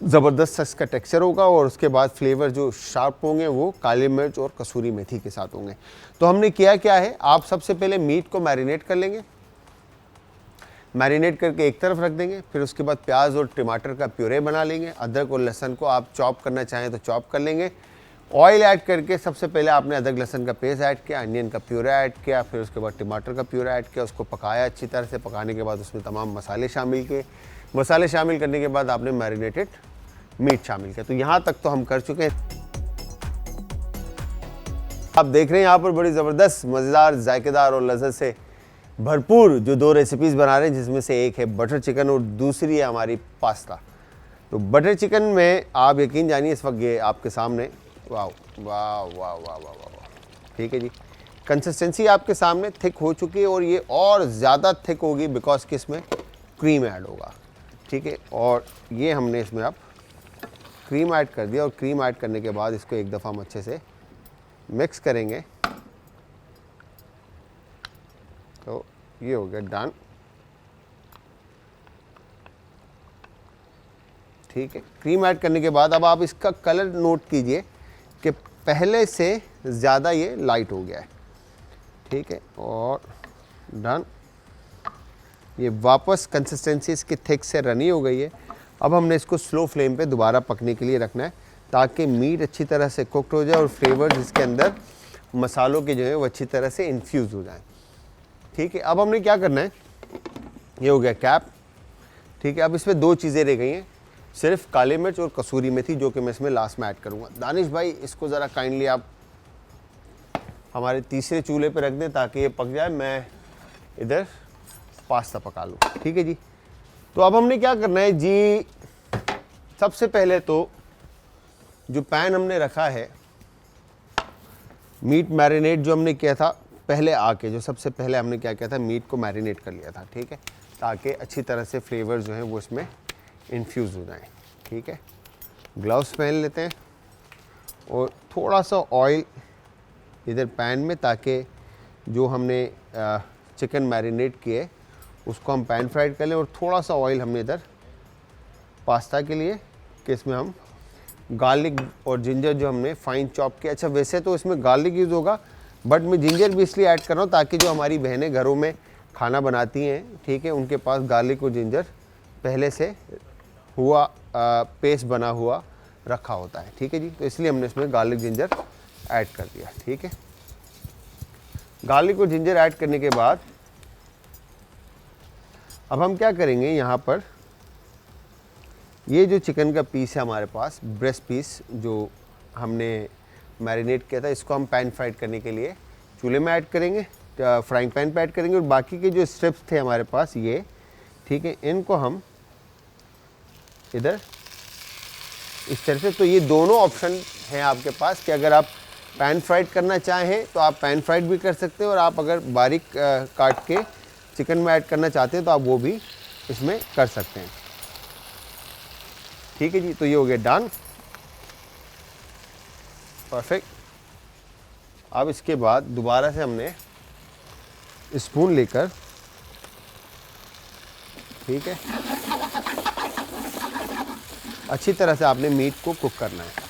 ज़बरदस्त इसका टेक्सचर होगा, और उसके बाद फ्लेवर जो शार्प होंगे वो काली मिर्च और कसूरी मेथी के साथ होंगे। तो हमने किया क्या है, आप सबसे पहले मीट को मैरिनेट कर लेंगे, मैरिनेट करके एक तरफ रख देंगे। फिर उसके बाद प्याज और टमाटर का प्यूरे बना लेंगे। अदरक और लहसुन को आप चॉप करना चाहें तो चॉप कर लेंगे। ऑयल ऐड करके सबसे पहले आपने अदरक लहसुन का पेस्ट ऐड किया, अनियन का प्यूरा ऐड किया, फिर उसके बाद टमाटर का प्यूरा ऐड किया, उसको पकाया अच्छी तरह से। पकाने के बाद उसमें तमाम मसाले शामिल किए। मसाले शामिल करने के बाद आपने मैरिनेटेड मीट शामिल किया। तो यहाँ तक तो हम कर चुके हैं। आप देख रहे हैं यहाँ पर बड़ी ज़बरदस्त, मज़ेदार, जायकेदार और लज़्ज़त से भरपूर जो दो रेसिपीज़ बना रहे हैं, जिसमें से एक है बटर चिकन और दूसरी है हमारी पास्ता। तो बटर चिकन में आप यकीन जानिए इस वक्त ये आपके सामने वाह वाह वाह वाह वाह वाह। ठीक है जी, कंसिस्टेंसी आपके सामने थिक हो चुकी है और ये और ज़्यादा थिक होगी बिकॉज कि इसमें क्रीम ऐड होगा। ठीक है, और ये हमने इसमें अब क्रीम ऐड कर दिया और क्रीम ऐड करने के बाद इसको एक दफ़ा हम अच्छे से मिक्स करेंगे। तो ये हो गया डन। ठीक है, क्रीम ऐड करने के बाद अब आप इसका कलर नोट कीजिए कि पहले से ज़्यादा ये लाइट हो गया है। ठीक है, और डन। ये वापस कंसिस्टेंसी इसकी थिक से रनी हो गई है। अब हमने इसको स्लो फ्लेम पे दोबारा पकने के लिए रखना है ताकि मीट अच्छी तरह से कुक्ड हो जाए और फ्लेवर्स इसके अंदर मसालों के जो है वो अच्छी तरह से इन्फ्यूज़ हो जाए। ठीक है, अब हमने क्या करना है, ये हो गया कैप। ठीक है, अब इसमें दो चीज़ें रह गई हैं, सिर्फ काली मिर्च और कसूरी मेथी, जो कि मैं इसमें लास्ट में ऐड करूँगा। दानिश भाई इसको ज़रा काइंडली आप हमारे तीसरे चूल्हे पे रख दें ताकि ये पक जाए, मैं इधर पास्ता पका लूँ। ठीक है जी, तो अब हमने क्या करना है जी, सबसे पहले तो जो पैन हमने रखा है, मीट मैरिनेट जो हमने किया था पहले आके, जो सबसे पहले हमने क्या किया था, मीट को मैरिनेट कर लिया था। ठीक है, ताकि अच्छी तरह से फ्लेवर जो हैं वो इसमें इन्फ्यूज़ हो जाएं। ठीक है, ग्लव्स पहन लेते हैं और थोड़ा सा ऑयल इधर पैन में, ताकि जो हमने चिकन मैरिनेट किए उसको हम पैन फ्राइड कर लें। और थोड़ा सा ऑयल हमने इधर पास्ता के लिए कि इसमें हम गार्लिक और जिंजर जो हमने फाइन चॉप किया। अच्छा, वैसे तो इसमें गार्लिक यूज़ होगा, बट मैं जिंजर भी इसलिए ऐड कर रहा हूँ ताकि जो हमारी बहनें घरों में खाना बनाती हैं, ठीक है, उनके पास गार्लिक और जिंजर पहले से हुआ पेस्ट बना हुआ रखा होता है। ठीक है जी, तो इसलिए हमने इसमें गार्लिक जिंजर ऐड कर दिया। ठीक है, गार्लिक और जिंजर ऐड करने के बाद अब हम क्या करेंगे, यहाँ पर ये जो चिकन का पीस है हमारे पास, ब्रेस्ट पीस जो हमने मैरिनेट किया था, इसको हम पैन फ्राइड करने के लिए चूल्हे में ऐड करेंगे, फ्राइंग पैन पे ऐड करेंगे। और बाकी के जो स्ट्रिप्स थे हमारे पास ये, ठीक है, इनको हम इधर इस तरह से, तो ये दोनों ऑप्शन हैं आपके पास कि अगर आप पैन फ्राइड करना चाहें तो आप पैन फ्राइड भी कर सकते हैं, और आप अगर बारीक काट के चिकन में ऐड करना चाहते हैं तो आप वो भी इसमें कर सकते हैं। ठीक है जी, तो ये हो गया डन, परफेक्ट। अब इसके बाद दोबारा से हमने स्पून लेकर, ठीक है, अच्छी तरह से आपने मीट को कुक करना है।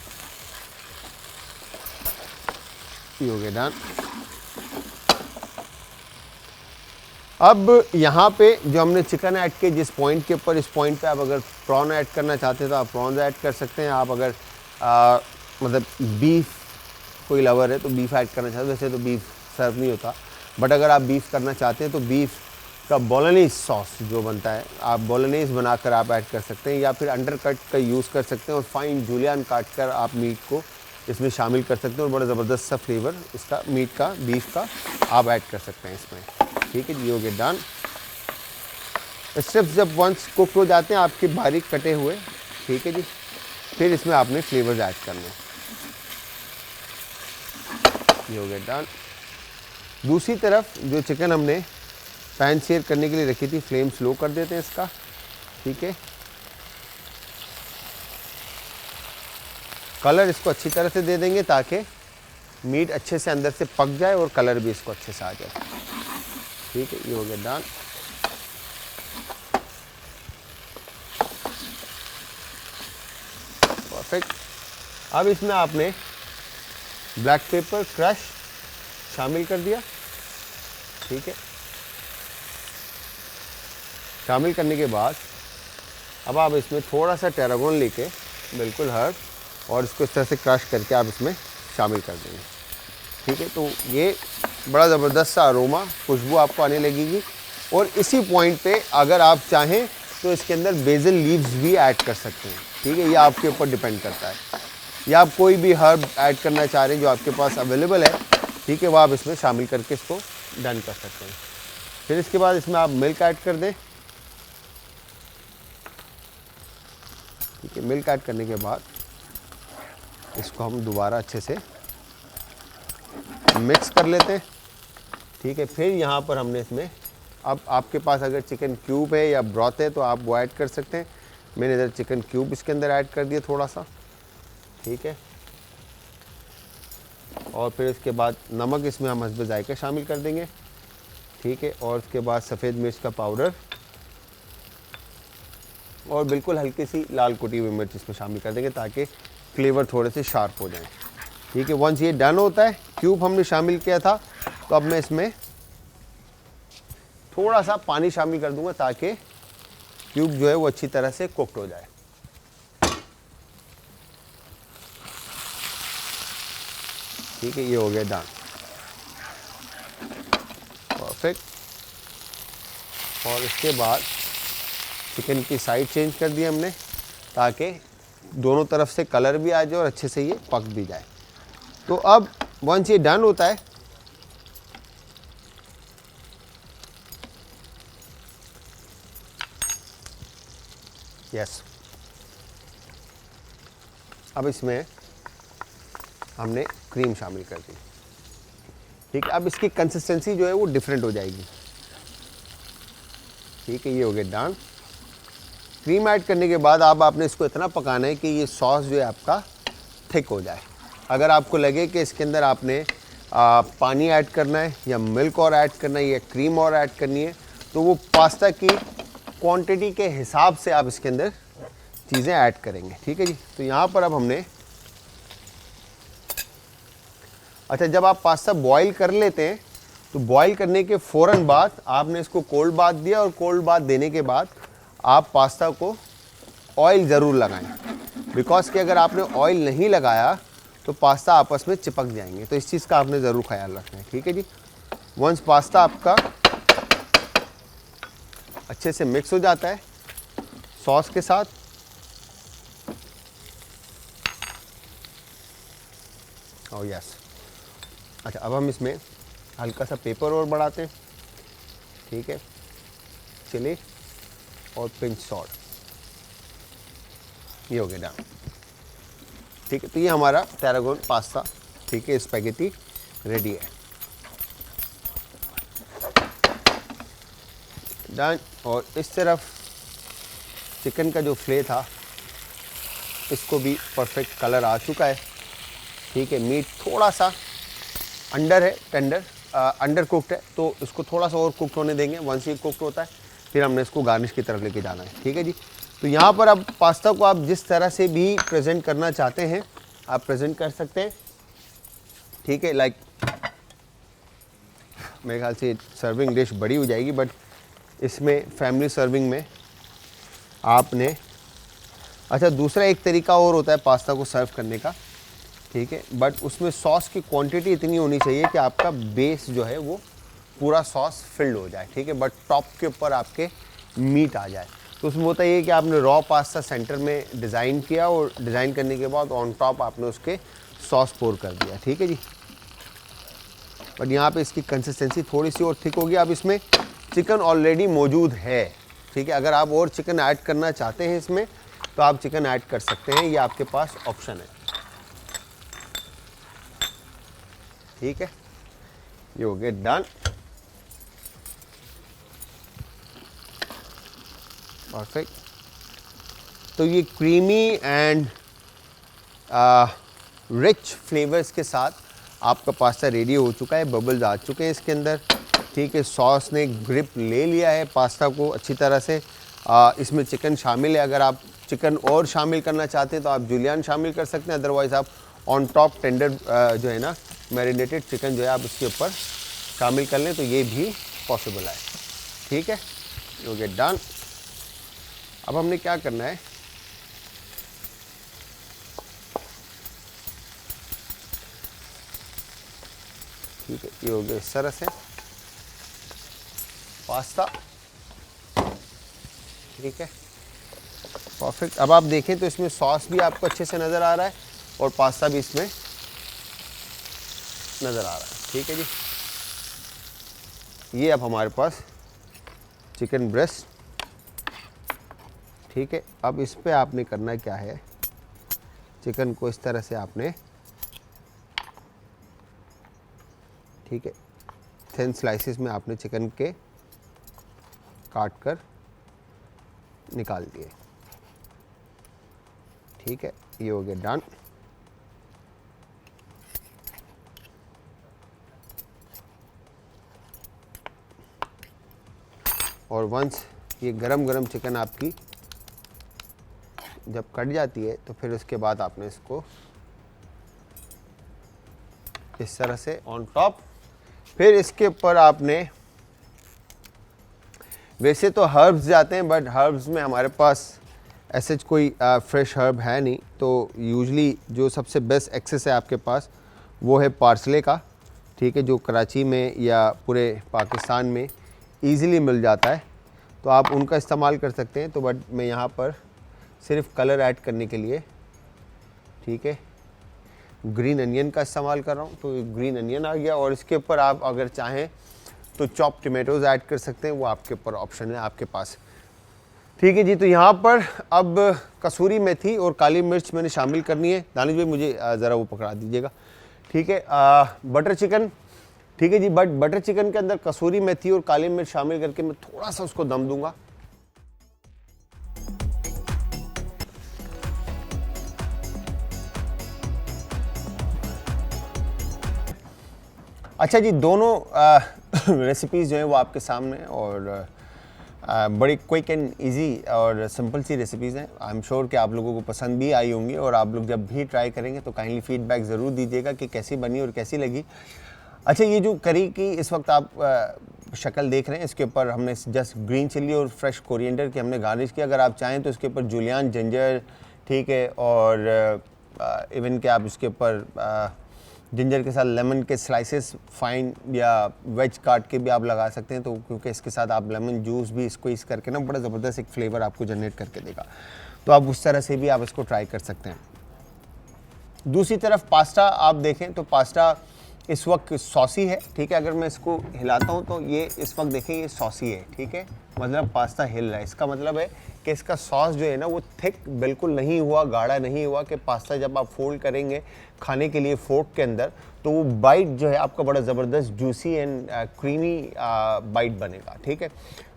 ये हो गया डन। अब यहाँ पे जो हमने चिकन ऐड किया, जिस पॉइंट के ऊपर, इस पॉइंट पे आप अगर प्रॉन ऐड करना चाहते हैं तो आप प्रॉन्स ऐड कर सकते हैं। आप अगर मतलब बीफ कोई लवर है तो बीफ ऐड करना चाहते हैं, वैसे तो बीफ सर्व नहीं होता, बट अगर आप बीफ करना चाहते हैं तो बीफ का बोलोनीज सॉस जो बनता है, आप बोलोनीज बनाकर आप ऐड कर सकते हैं, या फिर अंडरकट का यूज़ कर सकते हैं और फाइन जूलियन काट कर आप मीट को इसमें शामिल कर सकते हैं और बड़ा ज़बरदस्त सा फ्लेवर इसका मीट का, बीफ का आप ऐड कर सकते हैं इसमें। ठीक है, ये हो गया डन। स्टेप्स जब वंस कुक हो जाते हैं आपके बारीक कटे हुए, ठीक है जी, फिर इसमें आपने फ्लेवर्स ऐड करने हैं। ये हो गया डन। दूसरी तरफ जो चिकन हमने पैन सेयर करने के लिए रखी थी, फ्लेम स्लो कर देते हैं इसका। ठीक है, कलर इसको अच्छी तरह से दे देंगे ताकि मीट अच्छे से अंदर से पक जाए और कलर भी इसको अच्छे से आ जाए। ठीक है, ये हो गया डन। परफेक्ट। अब इसमें आपने ब्लैक पेपर क्रश शामिल कर दिया। ठीक है, शामिल करने के बाद अब आप इसमें थोड़ा सा टेरागोन लेके, बिल्कुल हर्ब, और इसको इस तरह से क्रश करके आप इसमें शामिल कर देंगे। ठीक है, तो ये बड़ा ज़बरदस्त सा अरोमा, खुशबू आपको आने लगेगी। और इसी पॉइंट पे अगर आप चाहें तो इसके अंदर बेसिल लीव्स भी ऐड कर सकते हैं। ठीक है, ये आपके ऊपर डिपेंड करता है, या आप कोई भी हर्ब ऐड करना चाह रहे हैं जो आपके पास अवेलेबल है, ठीक है, वो आप इसमें शामिल करके इसको डन कर सकते हैं। फिर इसके बाद इसमें आप मिल्क ऐड कर दें। ठीक है, मिल्क ऐड करने के बाद इसको हम दोबारा अच्छे से मिक्स कर लेते हैं। ठीक है, फिर यहाँ पर हमने इसमें, अब आपके पास अगर चिकन क्यूब है या ब्रॉथ है तो आप वो ऐड कर सकते हैं। मैंने इधर चिकन क्यूब इसके अंदर ऐड कर दिया थोड़ा सा। ठीक है, और फिर इसके बाद नमक इसमें हम हस्ब जायका शामिल कर देंगे। ठीक है, और उसके बाद सफ़ेद मिर्च का पाउडर और बिल्कुल हल्की सी लाल कुटी हुई मिर्च इसमें शामिल कर देंगे ताकि फ्लेवर थोड़े से शार्प हो जाए। ठीक है, वंस ये डन होता है, क्यूब हमने शामिल किया था, तो अब मैं इसमें थोड़ा सा पानी शामिल कर दूंगा ताकि क्यूब जो है वो अच्छी तरह से कुक्ड हो जाए। ठीक है, ये हो गया डन, परफेक्ट। और इसके बाद चिकन की साइड चेंज कर दी हमने ताकि दोनों तरफ से कलर भी आ जाए और अच्छे से ये पक भी जाए। तो अब वंस ये डन होता है, यस, अब इसमें हमने क्रीम शामिल कर दी। ठीक है, अब इसकी कंसिस्टेंसी जो है वो डिफरेंट हो जाएगी। ठीक है, ये हो गया डन। क्रीम ऐड करने के बाद अब आपने इसको इतना पकाना है कि ये सॉस जो है आपका थिक हो जाए। अगर आपको लगे कि इसके अंदर आपने पानी ऐड करना है या मिल्क और ऐड करना है या क्रीम और ऐड करनी है, तो वो पास्ता की क्वांटिटी के हिसाब से आप इसके अंदर चीज़ें ऐड करेंगे। ठीक है जी, तो यहाँ पर अब हमने, अच्छा, जब आप पास्ता बॉईल कर लेते हैं तो बॉईल करने के फ़ौरन बाद आपने इसको कोल्ड बाथ दिया, और कोल्ड बाथ देने के बाद आप पास्ता को ऑयल ज़रूर लगाएं, बिकॉज कि अगर आपने ऑयल नहीं लगाया तो पास्ता आपस में चिपक जाएंगे। तो इस चीज़ का आपने ज़रूर ख्याल रखना है। ठीक है जी, वंस पास्ता आपका अच्छे से मिक्स हो जाता है सॉस के साथ, और यस, अच्छा, अब हम इसमें हल्का सा पेपर और बढ़ाते हैं। ठीक है, चिली और पिंच सॉल्ट, ये हो गया डन। ठीक है, तो ये हमारा टैरागोन पास्ता, ठीक है, स्पैगेटी रेडी है, डन। और इस तरफ चिकन का जो फ्ले था इसको भी परफेक्ट कलर आ चुका है। ठीक है, मीट थोड़ा सा अंडर है, टेंडर अंडर कुक्ड है, तो इसको थोड़ा सा और कुक्ड होने देंगे। वंस ये कुक्ड होता है फिर हमने इसको गार्निश की तरफ लेके जाना है। ठीक है जी, तो यहाँ पर अब पास्ता को आप जिस तरह से भी प्रेजेंट करना चाहते हैं आप प्रेजेंट कर सकते हैं। ठीक है, लाइक मेरे ख्याल से सर्विंग डिश बड़ी हो जाएगी, बट इसमें फैमिली सर्विंग में आपने, अच्छा, दूसरा एक तरीका और होता है पास्ता को सर्व करने का। ठीक है, बट उसमें सॉस की क्वांटिटी इतनी होनी चाहिए कि आपका बेस जो है वो पूरा सॉस फिल्ड हो जाए। ठीक है, बट टॉप के ऊपर आपके मीट आ जाए। तो उसमें होता ये कि आपने रॉ पास्ता सेंटर में डिज़ाइन किया और डिज़ाइन करने के बाद ऑन टॉप आपने उसके सॉस पोर कर दिया। ठीक है जी, बट यहाँ पे इसकी कंसिस्टेंसी थोड़ी सी और थिक होगी। अब इसमें चिकन ऑलरेडी मौजूद है। ठीक है, अगर आप और चिकन ऐड करना चाहते हैं इसमें तो आप चिकन ऐड कर सकते हैं, ये आपके पास ऑप्शन है। ठीक है, ये हो गया डन, परफेक्ट। तो ये क्रीमी एंड रिच फ्लेवर्स के साथ आपका पास्ता रेडी हो चुका है। बबल्स आ चुके हैं इसके अंदर। ठीक है, सॉस ने ग्रिप ले लिया है पास्ता को अच्छी तरह से। इसमें चिकन शामिल है, अगर आप चिकन और शामिल करना चाहते हैं तो आप जुलियन शामिल कर सकते हैं, अदरवाइज़ आप ऑन टॉप टेंडर जो है ना मैरिनेटेड चिकन जो है आप उसके ऊपर शामिल कर लें तो ये भी पॉसिबल है। ठीक है, यू गेट डन। अब हमने क्या करना है, ठीक है, ये हो गया इस तरह से पास्ता। ठीक है, परफेक्ट। अब आप देखें तो इसमें सॉस भी आपको अच्छे से नज़र आ रहा है और पास्ता भी इसमें नज़र आ रहा है। ठीक है जी, ये अब हमारे पास चिकन ब्रेस्ट। ठीक है, अब इस पे आपने करना क्या है, चिकन को इस तरह से आपने, ठीक है, थिन स्लाइसेस में आपने चिकन के काट कर निकाल दिए। ठीक है, ये हो गया डन। और वंस ये गरम गरम चिकन आपकी जब कट जाती है तो फिर उसके बाद आपने इसको इस तरह से ऑन टॉप, फिर इसके ऊपर आपने, वैसे तो हर्ब्स जाते हैं बट हर्ब्स में हमारे पास ऐसे कोई फ्रेश हर्ब है नहीं, तो यूजुअली जो सबसे बेस्ट एक्सेस है आपके पास वो है पार्सले का। ठीक है, जो कराची में या पूरे पाकिस्तान में ईज़िली मिल जाता है, तो आप उनका इस्तेमाल कर सकते हैं। तो बट मैं यहाँ पर सिर्फ कलर ऐड करने के लिए, ठीक है, ग्रीन अनियन का इस्तेमाल कर रहा हूँ। तो ग्रीन अनियन आ गया और इसके ऊपर आप अगर चाहें तो चॉप टमेटोज़ ऐड कर सकते हैं, वो आपके ऊपर ऑप्शन है आपके पास। ठीक है जी, तो यहाँ पर अब कसूरी मेथी और काली मिर्च मैंने शामिल करनी है। दानिश भाई मुझे ज़रा वो पकड़ा दीजिएगा। ठीक है, बटर चिकन, ठीक है जी, बट बटर चिकन के अंदर कसूरी मेथी और काली मिर्च शामिल करके मैं थोड़ा सा उसको दम दूंगा। अच्छा जी, दोनों रेसिपीज़ जो हैं वो आपके सामने और बड़ी क्विक एंड इजी और सिंपल सी रेसिपीज़ हैं। आई एम श्योर कि आप लोगों को पसंद भी आई होंगी और आप लोग जब भी ट्राई करेंगे तो काइंडली फीडबैक ज़रूर दीजिएगा कि कैसी बनी और कैसी लगी। अच्छा, ये जो करी की इस वक्त आप शक्ल देख रहे हैं, इसके ऊपर हमने जस्ट ग्रीन चिल्ली और फ्रेश कोरिएंडर की हमने गार्निश किया। अगर आप चाहें तो इसके ऊपर जुलियन जिंजर, ठीक है, और इवन कि आप इसके ऊपर जिंजर के साथ लेमन के स्लाइसेस फाइन या वेज काट के भी आप लगा सकते हैं। तो क्योंकि इसके साथ आप लेमन जूस भी इसको इस करके ना बड़ा ज़बरदस्त एक फ्लेवर आपको जनरेट करके देगा, तो आप उस तरह से भी आप इसको ट्राई कर सकते हैं। दूसरी तरफ पास्ता आप देखें तो पास्ता इस वक्त सॉसी है। ठीक है, अगर मैं इसको हिलाता हूँ तो ये इस वक्त देखें ये सॉसी है। ठीक है, मतलब पास्ता हिल रहा है, इसका मतलब है कि इसका सॉस जो है ना वो थिक बिल्कुल नहीं हुआ, गाढ़ा नहीं हुआ, कि पास्ता जब आप फोल्ड करेंगे खाने के लिए फोर्क के अंदर तो वो बाइट जो है आपका बड़ा ज़बरदस्त जूसी एंड क्रीमी बाइट बनेगा। ठीक है,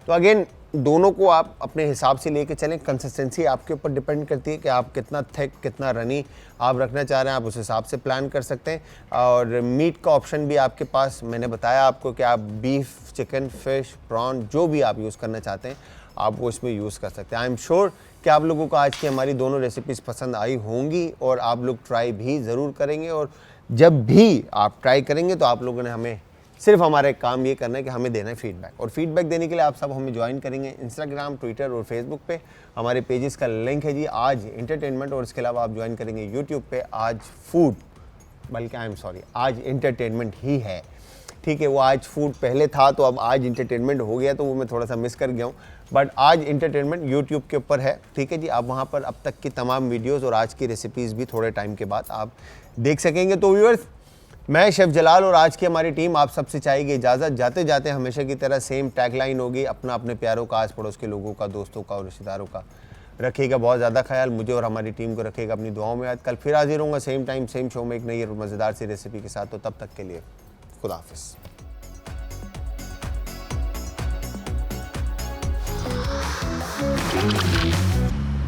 तो अगेन दोनों को आप अपने हिसाब से लेके चलें। कंसिस्टेंसी आपके ऊपर डिपेंड करती है कि आप कितना थिक कितना रनी आप रखना चाह रहे हैं, आप उस हिसाब से प्लान कर सकते हैं। और मीट का ऑप्शन भी आपके पास, मैंने बताया आपको कि आप बीफ, चिकन, फिश, प्रॉन जो भी आप यूज़ करना चाहते हैं आप वो इसमें यूज़ कर सकते हैं। आई एम श्योर कि आप लोगों को आज की हमारी दोनों रेसिपीज़ पसंद आई होंगी और आप लोग ट्राई भी ज़रूर करेंगे। और जब भी आप ट्राई करेंगे तो आप लोगों ने हमें सिर्फ हमारा एक काम ये करना है कि हमें देना है फीडबैक, और फीडबैक देने के लिए आप सब हमें ज्वाइन करेंगे इंस्टाग्राम, ट्विटर और फेसबुक पे। हमारे पेजेस का लिंक है जी आज एंटरटेनमेंट, और इसके अलावा आप ज्वाइन करेंगे यूट्यूब पे आज फूड, बल्कि आई एम सॉरी आज एंटरटेनमेंट ही है। ठीक है, वो आज फूड पहले था तो अब आज एंटरटेनमेंट हो गया, तो वो मैं थोड़ा सा मिस कर गया हूँ, बट आज एंटरटेनमेंट यूट्यूब के ऊपर है। ठीक है जी, आप वहाँ पर अब तक की तमाम वीडियोज़ और आज की रेसिपीज़ भी थोड़े टाइम के बाद आप देख सकेंगे। तो व्यूअर्स, मैं शेफ़ जलाल और आज की हमारी टीम आप सबसे चाहेगी इजाज़त। जाते जाते हमेशा की तरह सेम टैगलाइन होगी, अपना अपने प्यारों का, आस पड़ोस के लोगों का, दोस्तों का और रिश्तेदारों का रखिएगा बहुत ज़्यादा ख्याल। मुझे और हमारी टीम को रखिएगा अपनी दुआओं में याद। कल फिर हाजिर होऊंगा सेम टाइम सेम शो में एक नई और मज़ेदार सी रेसिपी के साथ। तो तब तक के लिए खुदा हाफिज़।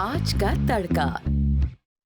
आज का तड़का।